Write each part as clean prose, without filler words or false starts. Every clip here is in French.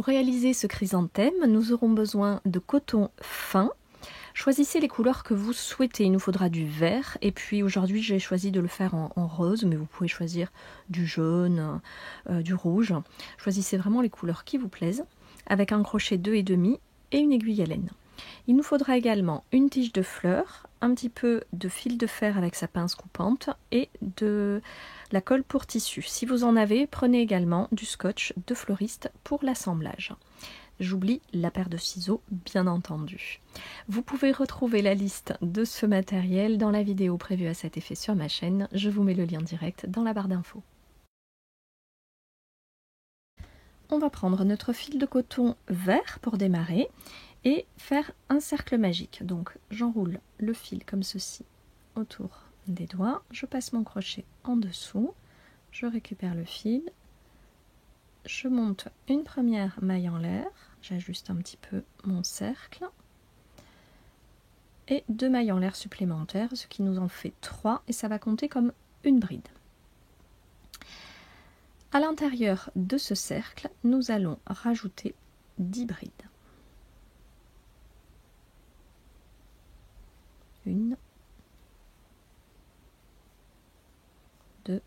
Pour réaliser ce chrysanthème, nous aurons besoin de coton fin. Choisissez les couleurs que vous souhaitez. Il nous faudra du vert et puis aujourd'hui j'ai choisi de le faire en rose, mais vous pouvez choisir du jaune, du rouge. Choisissez vraiment les couleurs qui vous plaisent avec un crochet 2,5 et une aiguille à laine. Il nous faudra également une tige de fleurs, un petit peu de fil de fer avec sa pince coupante et de la colle pour tissu. Si vous en avez, prenez également du scotch de fleuriste pour l'assemblage. J'oublie la paire de ciseaux, bien entendu. Vous pouvez retrouver la liste de ce matériel dans la vidéo prévue à cet effet sur ma chaîne. Je vous mets le lien direct dans la barre d'infos. On va prendre notre fil de coton vert pour démarrer et faire un cercle magique. Donc j'enroule le fil comme ceci autour des doigts, je passe mon crochet en dessous, je récupère le fil, je monte une première maille en l'air, j'ajuste un petit peu mon cercle et 2 mailles en l'air supplémentaires, ce qui nous en fait 3 et ça va compter comme une bride. À l'intérieur de ce cercle, nous allons rajouter 10 brides. 1, 2,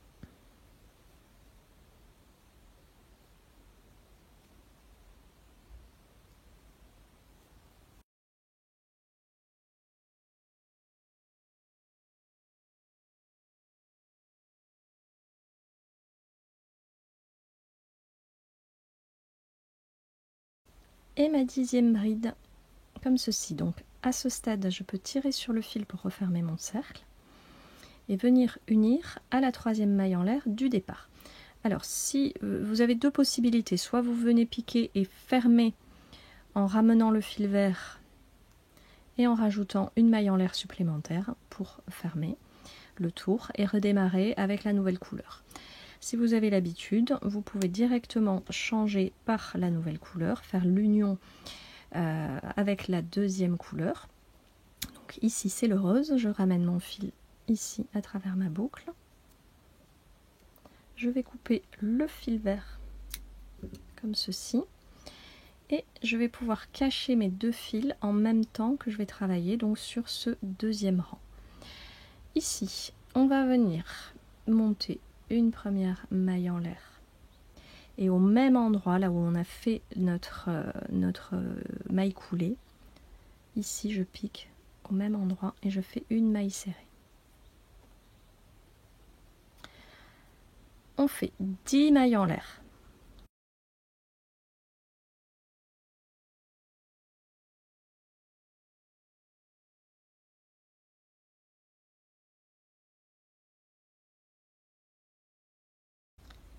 et ma 10e bride comme ceci. Donc à ce stade, je peux tirer sur le fil pour refermer mon cercle et venir unir à la 3e maille en l'air du départ. Alors si vous avez deux possibilités, soit vous venez piquer et fermer en ramenant le fil vert et en rajoutant une maille en l'air supplémentaire pour fermer le tour et redémarrer avec la nouvelle couleur. Si vous avez l'habitude, vous pouvez directement changer par la nouvelle couleur, faire l'union avec la 2e couleur. Donc ici c'est le rose, je ramène mon fil ici à travers ma boucle. Je vais couper le fil vert comme ceci et je vais pouvoir cacher mes 2 fils en même temps que je vais travailler donc sur ce 2e rang. Ici, on va venir monter une première maille en l'air et au même endroit, là où on a fait notre maille coulée, ici je pique au même endroit et je fais une maille serrée. On fait 10 mailles en l'air.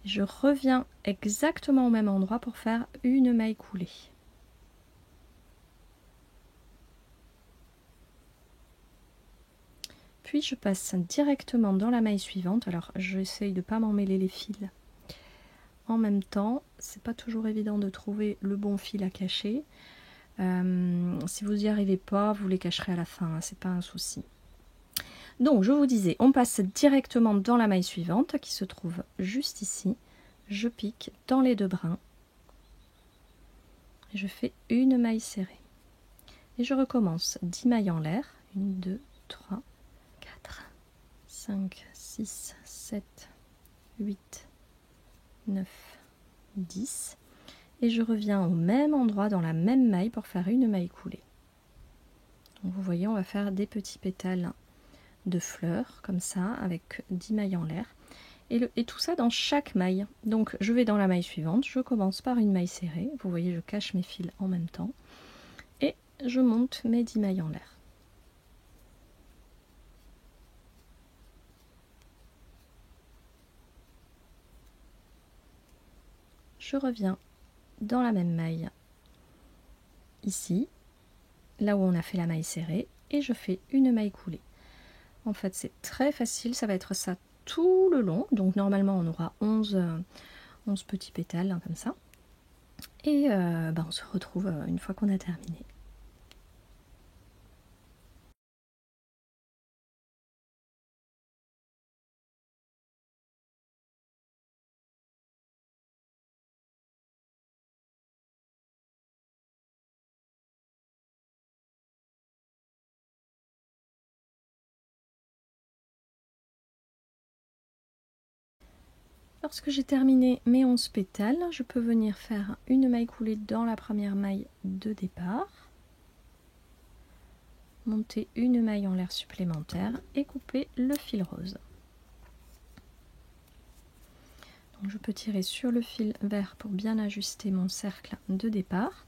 Je reviens exactement au même endroit pour faire une maille coulée. Puis je passe directement dans la maille suivante. Alors j'essaye de ne pas m'emmêler les fils en même temps. C'est pas toujours évident de trouver le bon fil à cacher. Si vous n'y arrivez pas, vous les cacherez à la fin, hein, c'est pas un souci. Donc je vous disais, on passe directement dans la maille suivante qui se trouve juste ici. Je pique dans les 2 brins. Et je fais une maille serrée. Et je recommence 10 mailles en l'air. 1, 2, 3, 4, 5, 6, 7, 8, 9, 10. Et je reviens au même endroit dans la même maille pour faire une maille coulée. Donc vous voyez, on va faire des petits pétales de fleurs comme ça avec 10 mailles en l'air et tout ça dans chaque maille. Donc je vais dans la maille suivante, je commence par une maille serrée, vous voyez je cache mes fils en même temps et je monte mes 10 mailles en l'air. Je reviens dans la même maille ici, là où on a fait la maille serrée et je fais une maille coulée. En fait c'est très facile, ça va être ça tout le long, donc normalement on aura 11 petits pétales hein, comme ça et on se retrouve une fois qu'on a terminé. Lorsque j'ai terminé mes 11 pétales, je peux venir faire une maille coulée dans la première maille de départ, monter une maille en l'air supplémentaire et couper le fil rose. Donc je peux tirer sur le fil vert pour bien ajuster mon cercle de départ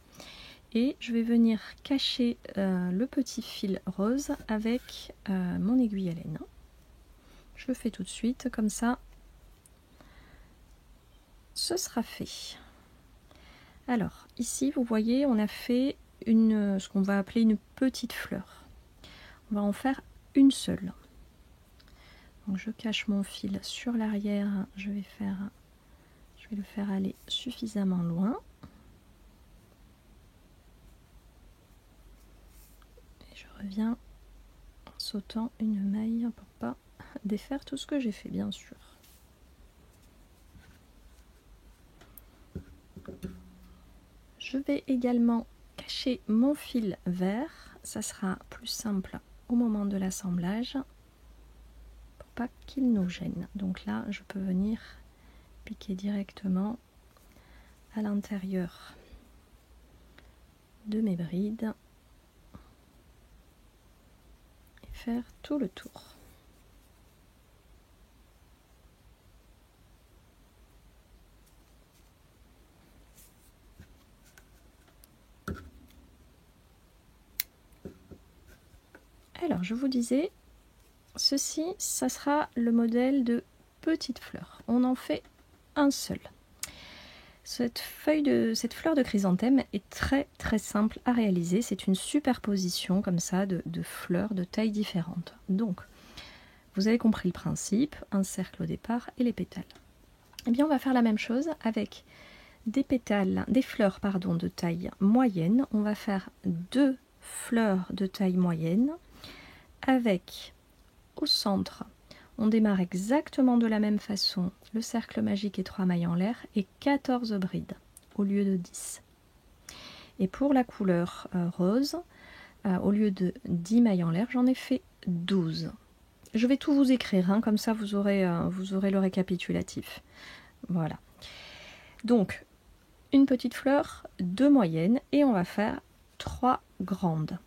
et je vais venir cacher le petit fil rose avec mon aiguille à laine. Je le fais tout de suite, comme ça ce sera fait. Alors ici vous voyez on a fait ce qu'on va appeler une petite fleur. On va en faire une seule. Donc je cache mon fil sur l'arrière, je vais le faire aller suffisamment loin. Et je reviens en sautant une maille pour pas défaire tout ce que j'ai fait bien sûr. Je vais également cacher mon fil vert, ça sera plus simple au moment de l'assemblage pour pas qu'il nous gêne. Donc là je peux venir piquer directement à l'intérieur de mes brides et faire tout le tour. Alors je vous disais, ceci, ça sera le modèle de petite fleur. On en fait un seul. Cette fleur de chrysanthème est très simple à réaliser. C'est une superposition comme ça de fleurs de tailles différentes. Donc, vous avez compris le principe, un cercle au départ et les pétales. Eh bien, on va faire la même chose avec des fleurs de taille moyenne. On va faire 2 fleurs de taille moyenne avec au centre, on démarre exactement de la même façon, le cercle magique et 3 mailles en l'air et 14 brides au lieu de 10. Et pour la couleur rose, au lieu de 10 mailles en l'air, j'en ai fait 12. Je vais tout vous écrire, hein, comme ça vous aurez le récapitulatif. Voilà. Donc, une petite fleur, 2 moyennes et on va faire 3 grandes.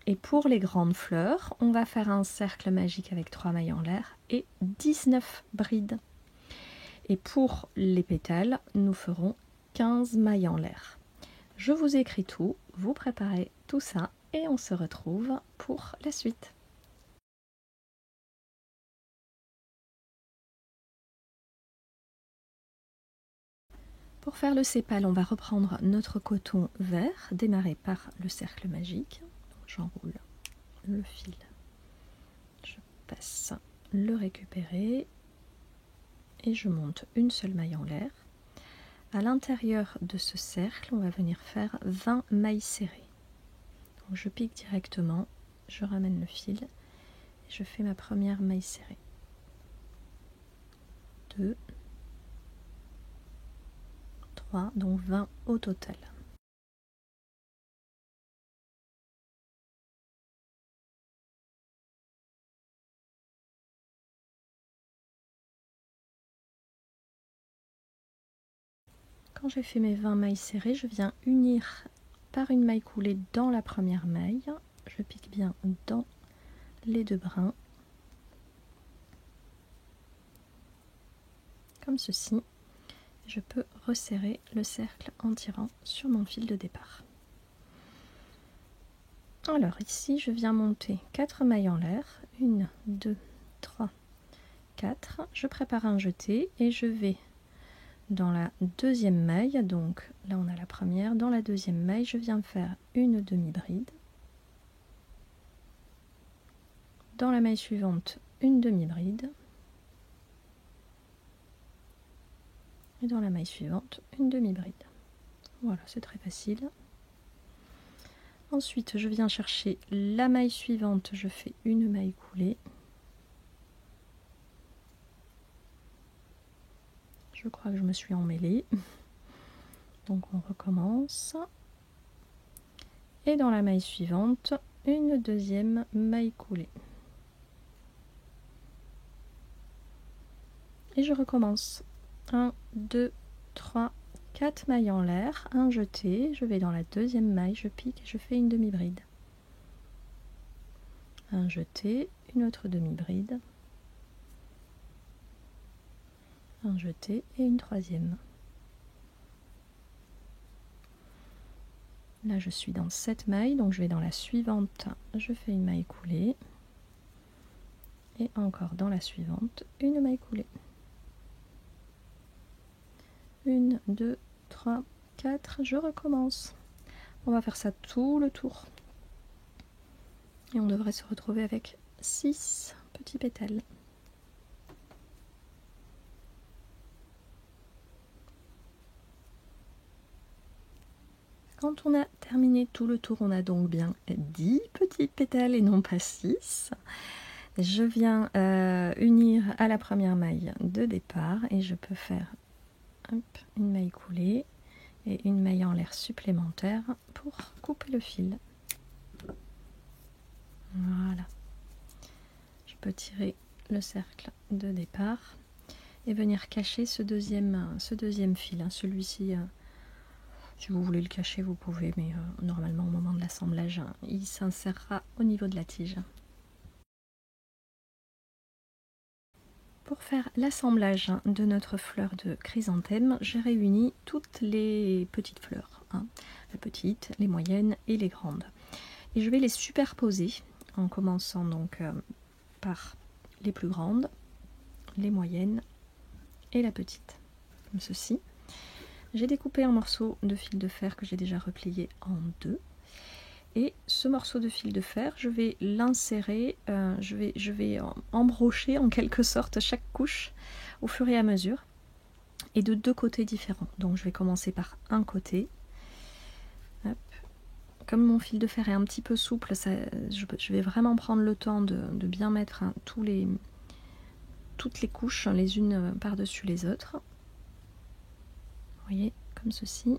Et pour les grandes fleurs, on va faire un cercle magique avec 3 mailles en l'air et 19 brides. Et pour les pétales, nous ferons 15 mailles en l'air. Je vous écris tout, vous préparez tout ça et on se retrouve pour la suite. Pour faire le sépale, on va reprendre notre coton vert, démarrer par le cercle magique. J'enroule le fil, je passe le récupérer et je monte une seule maille en l'air. À l'intérieur de ce cercle, on va venir faire 20 mailles serrées. Donc je pique directement, je ramène le fil et je fais ma première maille serrée. 2, 3, donc 20 au total. Quand j'ai fait mes 20 mailles serrées, je viens unir par une maille coulée dans la première maille. Je pique bien dans les 2 brins, comme ceci. Je peux resserrer le cercle en tirant sur mon fil de départ. Alors ici, je viens monter 4 mailles en l'air. 1, 2, 3, 4. Je prépare un jeté et je vais dans la deuxième maille, donc là on a la première, dans la deuxième maille je viens faire une demi-bride, dans la maille suivante une demi-bride et dans la maille suivante une demi-bride. Voilà, c'est très facile. Ensuite je viens chercher la maille suivante, je fais une maille coulée. Je crois que je me suis emmêlée. Donc on recommence. Et dans la maille suivante, une deuxième maille coulée. et je recommence. 1, 2, 3, 4 mailles en l'air, un jeté, je vais dans la deuxième maille, je pique et je fais une demi-bride. Un jeté, une autre demi-bride, un jeté et une troisième. Là je suis dans 7 mailles, donc je vais dans la suivante, je fais une maille coulée, et encore dans la suivante, une maille coulée. 1, 2, 3, 4, je recommence. On va faire ça tout le tour. Et on devrait se retrouver avec 6 petits pétales. Quand on a terminé tout le tour, on a donc bien 10 petits pétales et non pas 6. Je viens unir à la première maille de départ et je peux faire une maille coulée et une maille en l'air supplémentaire pour couper le fil. Voilà. Je peux tirer le cercle de départ et venir cacher ce deuxième fil. Celui-ci, si vous voulez le cacher, vous pouvez, mais normalement au moment de l'assemblage, il s'insérera au niveau de la tige. Pour faire l'assemblage de notre fleur de chrysanthème, j'ai réuni toutes les petites fleurs, les petites, les moyennes et les grandes. Et je vais les superposer en commençant donc par les plus grandes, les moyennes et la petite, comme ceci. J'ai découpé un morceau de fil de fer que j'ai déjà replié en deux. Et ce morceau de fil de fer, je vais l'insérer, je vais embrocher en quelque sorte chaque couche au fur et à mesure et de deux côtés différents. Donc je vais commencer par un côté. Hop. Comme mon fil de fer est un petit peu souple, je vais vraiment prendre le temps de bien mettre toutes les couches les unes par-dessus les autres. Vous voyez, comme ceci.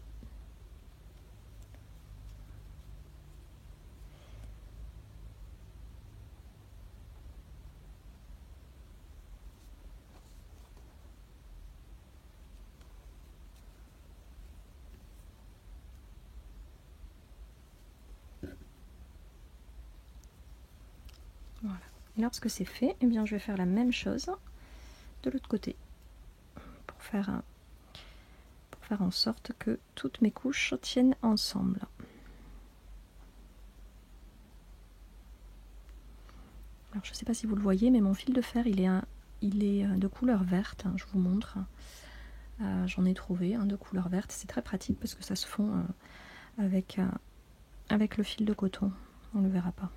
Voilà. Et lorsque c'est fait, eh bien, je vais faire la même chose de l'autre côté pour faire en sorte que toutes mes couches tiennent ensemble. Alors je ne sais pas si vous le voyez, mais mon fil de fer il est de couleur verte, je vous montre. J'en ai trouvé un de couleur verte, c'est très pratique parce que ça se fond avec le fil de coton, on ne le verra pas.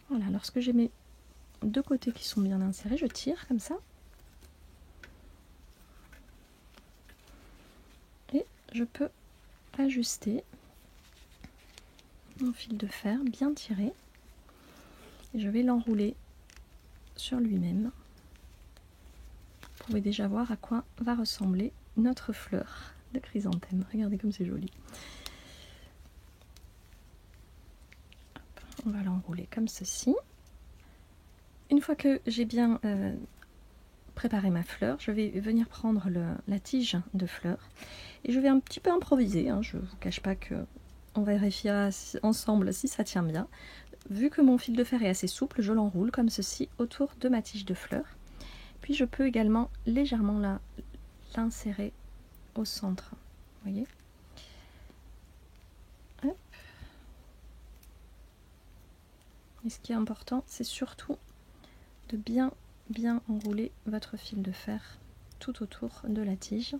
Voilà, lorsque j'ai mes deux côtés qui sont bien insérés, je tire comme ça. Et je peux ajuster mon fil de fer, bien tiré. Et je vais l'enrouler sur lui-même. Vous pouvez déjà voir à quoi va ressembler notre fleur de chrysanthème. Regardez comme c'est joli. On va l'enrouler comme ceci. Une fois que j'ai bien préparé ma fleur, je vais venir prendre la tige de fleur et je vais un petit peu improviser. Je ne vous cache pas que on vérifiera ensemble si ça tient bien. Vu que mon fil de fer est assez souple, je l'enroule comme ceci autour de ma tige de fleur. Puis je peux également légèrement l'insérer au centre. Vous voyez ? Hop. Et ce qui est important, c'est surtout de bien enrouler votre fil de fer tout autour de la tige,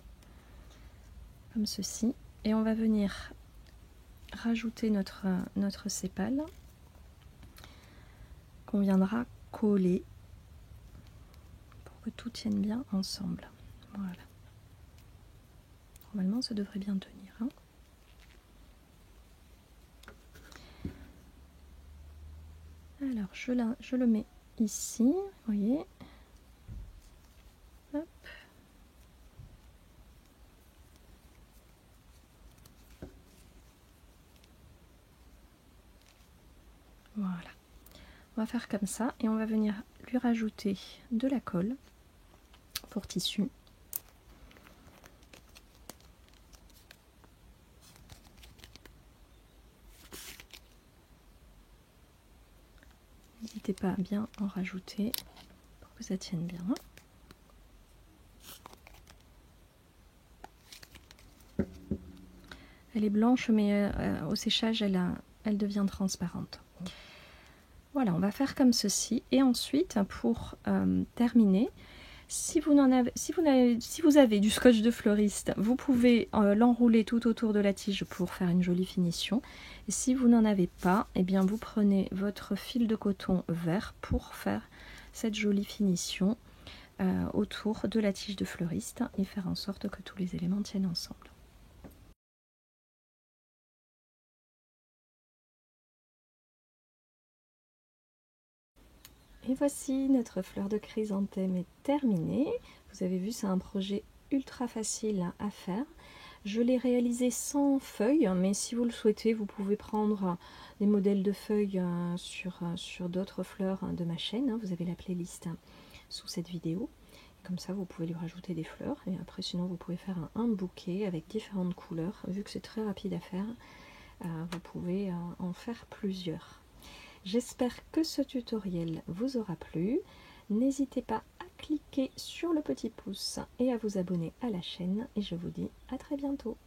comme ceci. Et on va venir rajouter notre sépale qu'on viendra coller pour que tout tienne bien ensemble. Voilà. Normalement, ça devrait bien tenir. Alors je le mets ici, vous voyez. Hop. Voilà. On va faire comme ça et on va venir lui rajouter de la colle pour tissu. N'hésitez pas à bien en rajouter pour que ça tienne bien. Elle est blanche mais au séchage elle devient transparente. Voilà, on va faire comme ceci et ensuite pour terminer, si vous avez du scotch de fleuriste, vous pouvez l'enrouler tout autour de la tige pour faire une jolie finition. Et si vous n'en avez pas, eh bien vous prenez votre fil de coton vert pour faire cette jolie finition autour de la tige de fleuriste et faire en sorte que tous les éléments tiennent ensemble. Et voici, notre fleur de chrysanthème est terminée. Vous avez vu, c'est un projet ultra facile à faire. Je l'ai réalisé sans feuilles, mais si vous le souhaitez, vous pouvez prendre des modèles de feuilles sur d'autres fleurs de ma chaîne. Vous avez la playlist sous cette vidéo. Comme ça, vous pouvez lui rajouter des fleurs. Et après, sinon, vous pouvez faire un bouquet avec différentes couleurs. Vu que c'est très rapide à faire, vous pouvez en faire plusieurs. J'espère que ce tutoriel vous aura plu. N'hésitez pas à cliquer sur le petit pouce et à vous abonner à la chaîne. Et je vous dis à très bientôt.